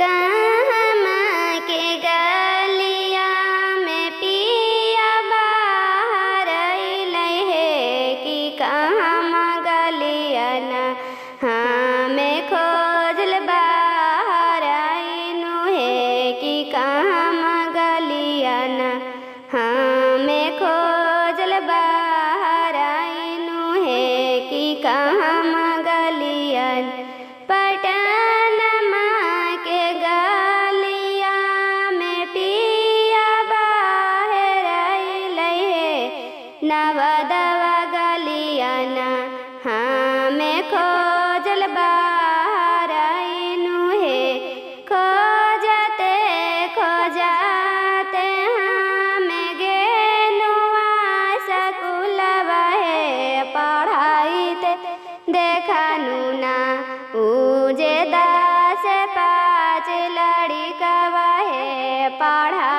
कहमा के गलिया में पिया बाहर अइलै हे कि कहमा गलिया ना हमें खोजल बाहर आइनु हे कि कहमा गलिया ना हमें खोजल बाहर आइनु हे कि कहमा गलिया पटनमा के गलिया में पिया बाहर अइलै हे नवदवा गलिया ना हमें खोजल बाहर आइनु हे खोजते खोजते हमें गेलु स्कूलवा हे पढ़ाईते देखनु ना उजे 10 5 लड़िकवा हे पढ़ा